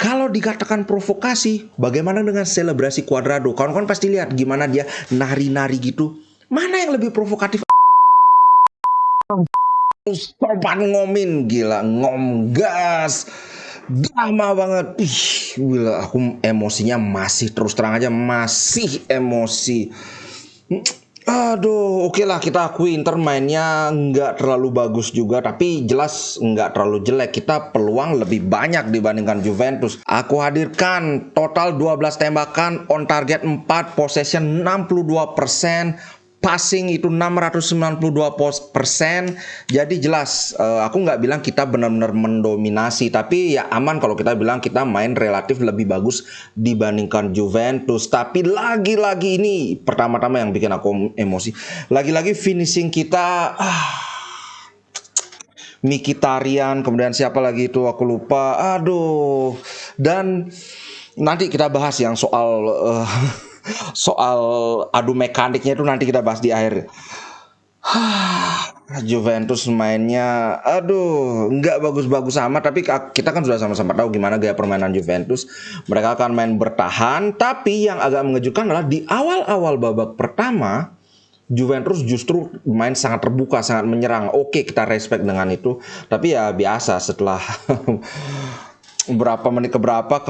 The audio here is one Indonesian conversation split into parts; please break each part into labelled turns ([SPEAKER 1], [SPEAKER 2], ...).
[SPEAKER 1] Kalau dikatakan provokasi, bagaimana dengan selebrasi Cuadrado? Kawan-kawan pasti lihat gimana dia nari-nari gitu. Mana yang lebih provokatif? Sopan ngomin, gila, ngom gas. Drama banget. Ih, gila, aku emosinya masih terus terang aja masih emosi. Aduh, oke lah kita akui Inter mainnya nggak terlalu bagus juga, tapi jelas nggak terlalu jelek. Kita peluang lebih banyak dibandingkan Juventus. Aku hadirkan total 12 tembakan, on target 4, possession 62%, passing itu 692%. Jadi jelas aku nggak bilang kita benar-benar mendominasi, tapi ya aman kalau kita bilang kita main relatif lebih bagus dibandingkan Juventus. Tapi lagi-lagi ini pertama-tama yang bikin aku emosi, lagi-lagi finishing kita Mkhitaryan, kemudian siapa lagi itu aku lupa. Aduh. Dan nanti kita bahas yang soal soal adu mekaniknya itu nanti kita bahas di akhir. Juventus mainnya aduh nggak bagus-bagus amat, tapi kita kan sudah sama-sama tahu gimana gaya permainan Juventus. Mereka akan main bertahan, tapi yang agak mengejutkan adalah di awal-awal babak pertama Juventus justru main sangat terbuka, sangat menyerang. Oke, kita respect dengan itu, tapi ya biasa setelah berapa menit keberapa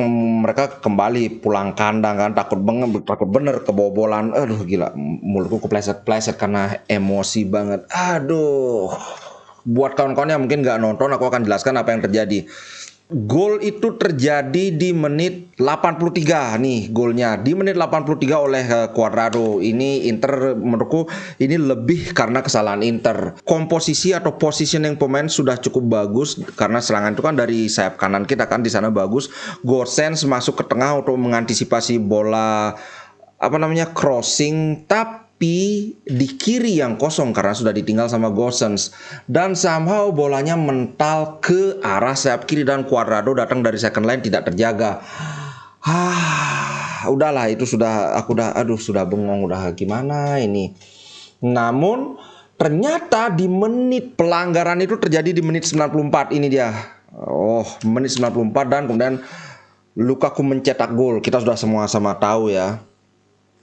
[SPEAKER 1] mereka kembali pulang kandang kan, takut bener kebobolan. Aduh gila, mulutku kepleset-pleset karena emosi banget. Aduh, buat kawan-kawan yang mungkin nggak nonton, aku akan jelaskan apa yang terjadi. Gol itu terjadi di menit 83 nih golnya. Di menit 83 oleh Cuadrado. Ini Inter menurutku ini lebih karena kesalahan Inter. Komposisi atau positioning pemain sudah cukup bagus karena serangan itu kan dari sayap kanan kita kan di sana bagus. Gosens masuk ke tengah untuk mengantisipasi bola crossing, tapi di kiri yang kosong karena sudah ditinggal sama Gosens, dan somehow bolanya mental ke arah sayap kiri dan Cuadrado datang dari second line tidak terjaga. Udahlah itu aku sudah bengong, udah gimana ini. Namun ternyata di menit pelanggaran itu terjadi di menit 94 ini dia. Menit 94 dan kemudian Lukaku mencetak gol. Kita sudah semua sama tahu ya.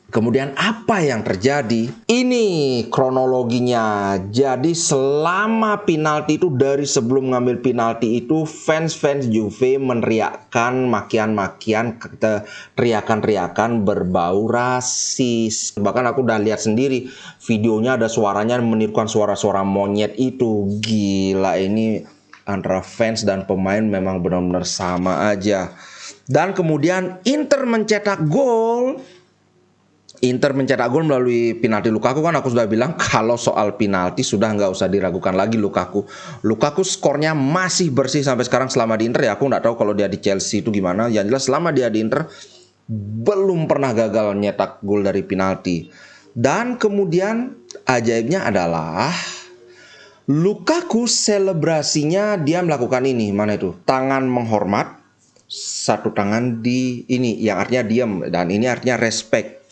[SPEAKER 1] Kemudian apa yang terjadi? Ini kronologinya. Jadi selama penalti itu, dari sebelum ngambil penalti itu, fans Juve meneriakkan makian-makian, teriakan-teriakan berbau rasis. Bahkan aku udah lihat sendiri videonya, ada suaranya menirukan suara-suara monyet itu. Gila, ini antara fans dan pemain memang benar-benar sama aja. Dan kemudian Inter mencetak gol melalui penalti Lukaku. Kan aku sudah bilang kalau soal penalti sudah nggak usah diragukan lagi Lukaku skornya masih bersih sampai sekarang selama di Inter ya. Aku nggak tahu kalau dia di Chelsea itu gimana. Yang jelas selama dia di Inter belum pernah gagal nyetak gol dari penalti. Dan kemudian ajaibnya adalah Lukaku selebrasinya dia melakukan ini, mana itu? Tangan menghormat, satu tangan di ini yang artinya diam, dan ini artinya respect.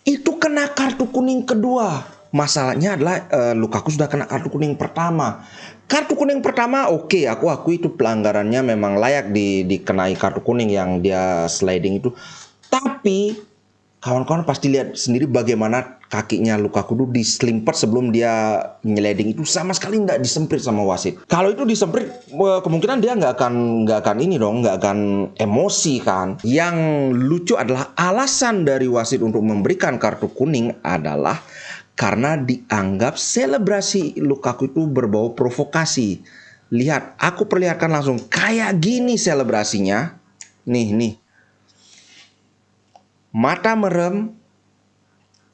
[SPEAKER 1] Itu kena kartu kuning kedua. Masalahnya adalah Lukaku sudah kena kartu kuning pertama. Kartu kuning pertama oke, aku akui itu pelanggarannya memang layak dikenai kartu kuning yang dia sliding itu. Tapi kawan-kawan pasti lihat sendiri bagaimana kakinya Lukaku itu diselimpet sebelum dia nyeliding itu, sama sekali nggak disemprit sama wasit. Kalau itu disemprit kemungkinan dia nggak akan emosi kan. Yang lucu adalah alasan dari wasit untuk memberikan kartu kuning adalah karena dianggap selebrasi Lukaku itu berbau provokasi. Lihat, aku perlihatkan langsung kayak gini selebrasinya. Nih. Mata merem,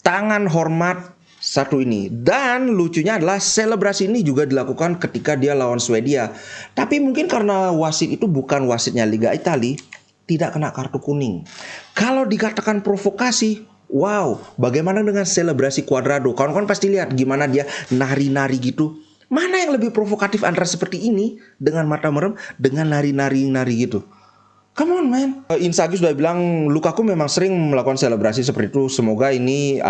[SPEAKER 1] tangan hormat, satu ini. Dan lucunya adalah selebrasi ini juga dilakukan ketika dia lawan Swedia. Tapi mungkin karena wasit itu bukan wasitnya Liga Italia, tidak kena kartu kuning. Kalau dikatakan provokasi, wow, bagaimana dengan selebrasi Cuadrado? Kawan-kawan pasti lihat gimana dia nari-nari gitu. Mana yang lebih provokatif antara seperti ini dengan mata merem dengan nari-nari gitu? Come on man. Inzaghi sudah bilang Lukaku memang sering melakukan selebrasi seperti itu. Semoga ini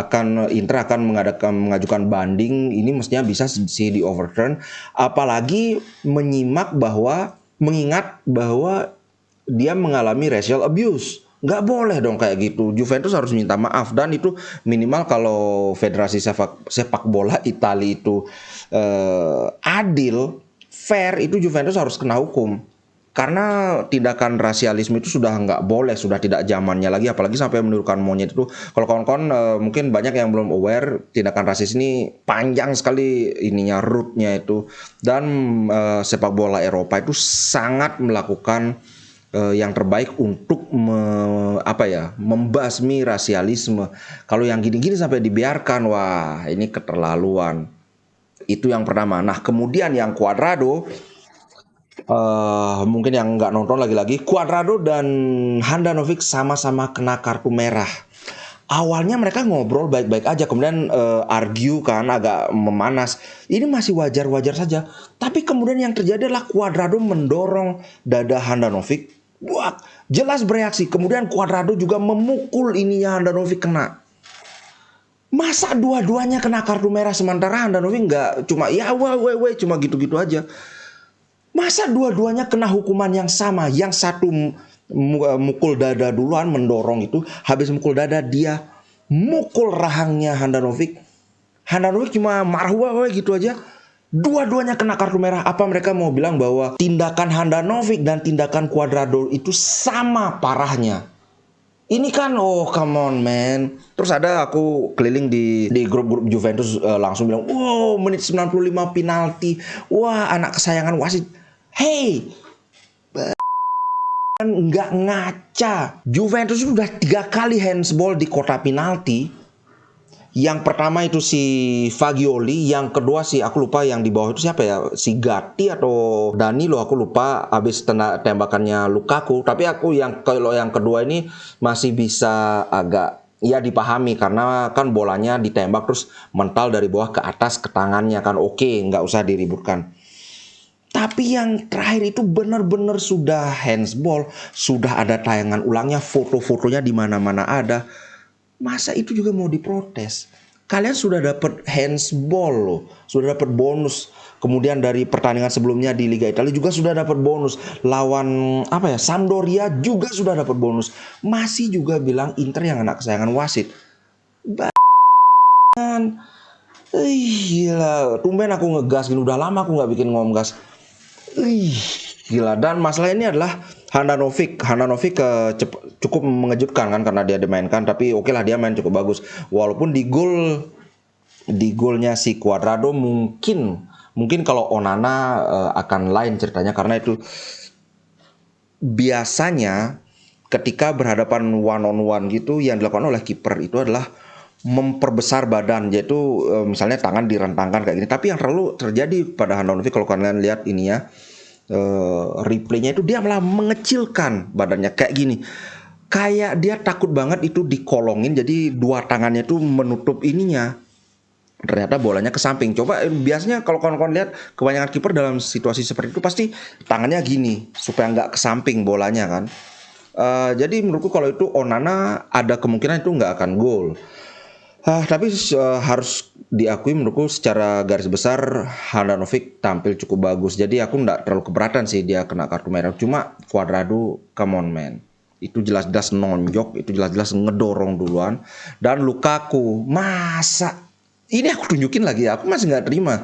[SPEAKER 1] Inter akan mengajukan banding. Ini mestinya bisa sih di overturn. Apalagi mengingat bahwa dia mengalami racial abuse. Nggak boleh dong kayak gitu. Juventus harus minta maaf, dan itu minimal kalau Federasi Sepak Bola Italia itu adil, fair, itu Juventus harus kena hukum. Karena tindakan rasialisme itu sudah nggak boleh, sudah tidak zamannya lagi, apalagi sampai menirukan monyet itu. Kalau kawan-kawan mungkin banyak yang belum aware, tindakan rasis ini panjang sekali ininya, rootnya itu. Dan sepak bola Eropa itu sangat melakukan yang terbaik untuk membasmi rasialisme. Kalau yang gini-gini sampai dibiarkan, wah ini keterlaluan. Itu yang pertama. Nah, kemudian yang Cuadrado, mungkin yang nggak nonton lagi-lagi, Cuadrado dan Handanovic sama-sama kena kartu merah. Awalnya mereka ngobrol baik-baik aja, kemudian argue kan, agak memanas. Ini masih wajar-wajar saja. Tapi kemudian yang terjadi adalah Cuadrado mendorong dada Handanovic. Wah, jelas bereaksi. Kemudian Cuadrado juga memukul ininya, Handanovic kena. Masa dua-duanya kena kartu merah sementara Handanovic nggak, cuma ya cuma gitu-gitu aja. Masa dua-duanya kena hukuman yang sama? Yang satu mukul dada duluan, mendorong itu, habis mukul dada dia mukul rahangnya Handanovic. Handanovic cuma marah gitu aja. Dua-duanya kena kartu merah. Apa mereka mau bilang bahwa tindakan Handanovic dan tindakan Cuadrado itu sama parahnya? Ini kan, oh come on man. Terus ada aku keliling di grup-grup Juventus, langsung bilang, wow menit 95 penalti. Wah anak kesayangan wasit. Hey, nggak ngaca. Juventus sudah 3 kali handsball di kotak penalti. Yang pertama itu si Fagioli, yang kedua si aku lupa yang di bawah itu siapa ya, si Gatti atau Danilo, aku lupa, habis tembakannya Lukaku. Tapi aku kalau yang kedua ini masih bisa agak ya dipahami, karena kan bolanya ditembak terus mental dari bawah ke atas ke tangannya kan, oke, nggak usah diributkan. Tapi yang terakhir itu benar-benar sudah handsball, sudah ada tayangan ulangnya, foto-fotonya di mana-mana ada. Masa itu juga mau diprotes? Kalian sudah dapat handsball loh, sudah dapat bonus. Kemudian dari pertandingan sebelumnya di Liga Italia juga sudah dapat bonus. Lawan Sampdoria juga sudah dapat bonus. Masih juga bilang Inter yang anak kesayangan wasit. Gila, tumben aku ngegas gini. Udah lama aku nggak bikin ngomgas. Gila. Dan masalah ini adalah Handanovic cukup mengejutkan kan, karena dia dimainkan, tapi oke lah dia main cukup bagus. Walaupun di golnya si Cuadrado mungkin kalau Onana akan lain ceritanya, karena itu biasanya ketika berhadapan one on one gitu, yang dilakukan oleh kiper itu adalah memperbesar badan, yaitu misalnya tangan direntangkan kayak gini. Tapi yang terlalu terjadi pada Handanovic, kalau kalian lihat ininya, replaynya itu dia malah mengecilkan badannya kayak gini, kayak dia takut banget itu dikolongin, jadi dua tangannya itu menutup ininya. Ternyata bolanya ke samping. Coba biasanya kalau kawan-kawan lihat, kebanyakan kiper dalam situasi seperti itu pasti tangannya gini supaya nggak ke samping bolanya kan. Jadi menurutku kalau itu Onana ada kemungkinan itu nggak akan gol. Tapi harus diakui menurutku secara garis besar Handanovic tampil cukup bagus. Jadi aku nggak terlalu keberatan sih dia kena kartu merah. Cuma Cuadrado, come on man. Itu jelas-jelas nonjok, itu jelas-jelas ngedorong duluan. Dan Lukaku, masa? Ini aku tunjukin lagi, aku masih nggak terima.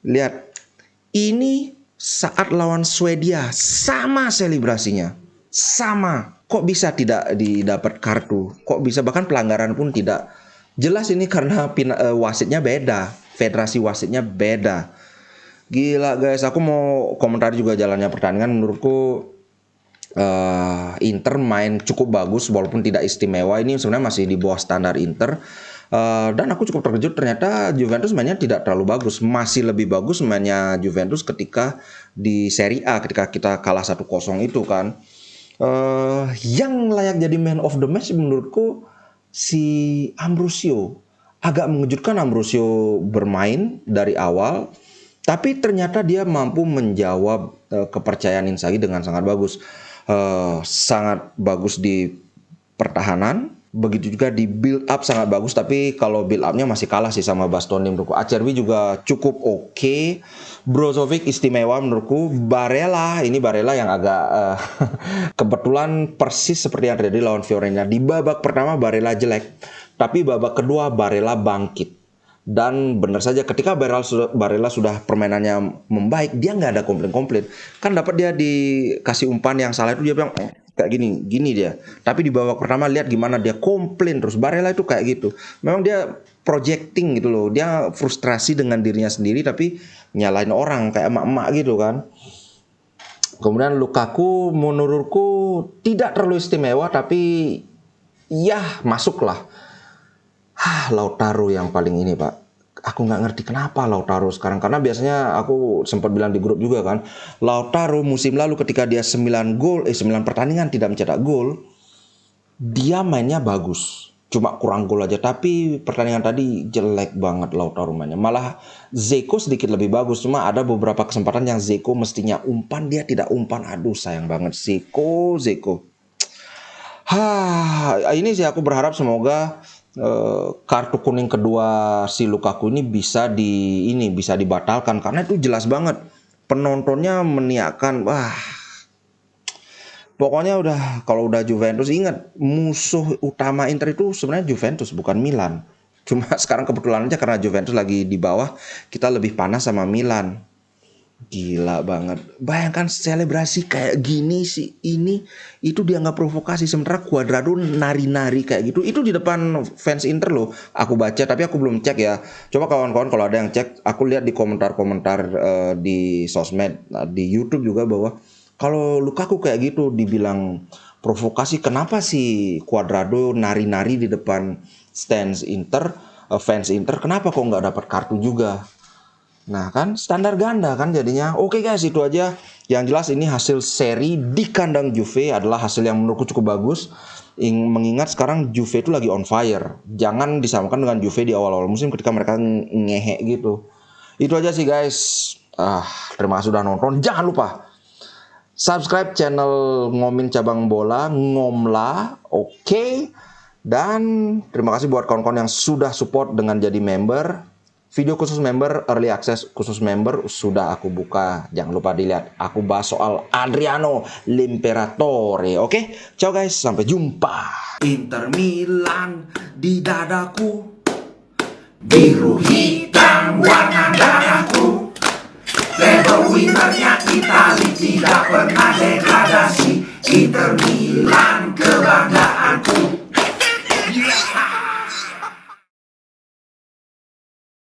[SPEAKER 1] Lihat, ini saat lawan Swedia sama selebrasinya. Sama. Kok bisa tidak didapat kartu? Kok bisa bahkan pelanggaran pun tidak? Jelas ini karena wasitnya beda, federasi wasitnya beda. Gila guys, aku mau komentar juga jalannya pertandingan. Menurutku Inter main cukup bagus walaupun tidak istimewa. Ini sebenarnya masih di bawah standar Inter. Dan aku cukup terkejut, ternyata Juventus mainnya tidak terlalu bagus. Masih lebih bagus mainnya Juventus ketika di Serie A, ketika kita kalah 1-0 itu kan. Yang layak jadi man of the match menurutku si Ambrosio. Agak mengejutkan Ambrosio bermain dari awal, tapi ternyata dia mampu menjawab kepercayaan Inzaghi dengan sangat bagus. Sangat bagus di pertahanan, Begitu juga di build up sangat bagus, tapi kalau build upnya masih kalah sih sama Bastoni menurutku. Acerbi juga cukup oke. Brozovic istimewa menurutku. Barella yang agak kebetulan persis seperti yang terjadi lawan Fiorentina. Di babak pertama Barella jelek, tapi babak kedua Barella bangkit. Dan benar saja ketika Barella sudah permainannya membaik, dia nggak ada komplain-komplain. Kan dapat dia dikasih umpan yang salah itu dia bilang kayak gini dia. Tapi di babak pertama lihat gimana dia komplain terus. Barella itu kayak gitu. Memang dia projecting gitu loh. Dia frustrasi dengan dirinya sendiri tapi nyalain orang kayak emak-emak gitu kan. Kemudian Lukaku menurutku tidak terlalu istimewa tapi ya masuklah. Lautaro yang paling ini Pak. Aku nggak ngerti kenapa Lautaro sekarang. Karena biasanya aku sempat bilang di grup juga kan. Lautaro musim lalu ketika dia 9 pertandingan tidak mencetak gol. Dia mainnya bagus. Cuma kurang gol aja. Tapi pertandingan tadi jelek banget Lautaro mainnya. Malah Zeko sedikit lebih bagus. Cuma ada beberapa kesempatan yang Zeko mestinya umpan. Dia tidak umpan. Aduh sayang banget. Zeko. Ini sih aku berharap semoga kartu kuning kedua si Lukaku ini bisa dibatalkan karena itu jelas banget penontonnya meniakan. Pokoknya kalau udah Juventus, ingat musuh utama Inter itu sebenarnya Juventus bukan Milan. Cuma sekarang kebetulan aja karena Juventus lagi di bawah, kita lebih panas sama Milan. Gila banget. Bayangkan selebrasi kayak gini sih itu dianggap provokasi, sementara Cuadrado nari-nari kayak gitu. Itu di depan fans Inter loh. Aku baca tapi aku belum cek ya. Coba kawan-kawan kalau ada yang cek, aku lihat di komentar-komentar di sosmed, di YouTube juga bahwa kalau Lukaku kayak gitu dibilang provokasi, kenapa sih Cuadrado nari-nari di depan fans Inter, kenapa kok nggak dapat kartu juga? Nah kan standar ganda kan jadinya. Oke guys, itu aja. Yang jelas ini hasil seri di kandang Juve adalah hasil yang menurutku cukup bagus. Mengingat sekarang Juve itu lagi on fire. Jangan disamakan dengan Juve di awal-awal musim ketika mereka ngehe gitu. Itu aja sih guys. Terima kasih sudah nonton. Jangan lupa subscribe channel Ngomin Cabang Bola Ngomla. Oke. Dan terima kasih buat kawan-kawan yang sudah support dengan jadi member. Video khusus member, early access khusus member sudah aku buka. Jangan lupa dilihat. Aku bahas soal Adriano L'Imperatore. Oke? Ciao guys, sampai jumpa. Inter Milan di dadaku, biru hitam warna darah.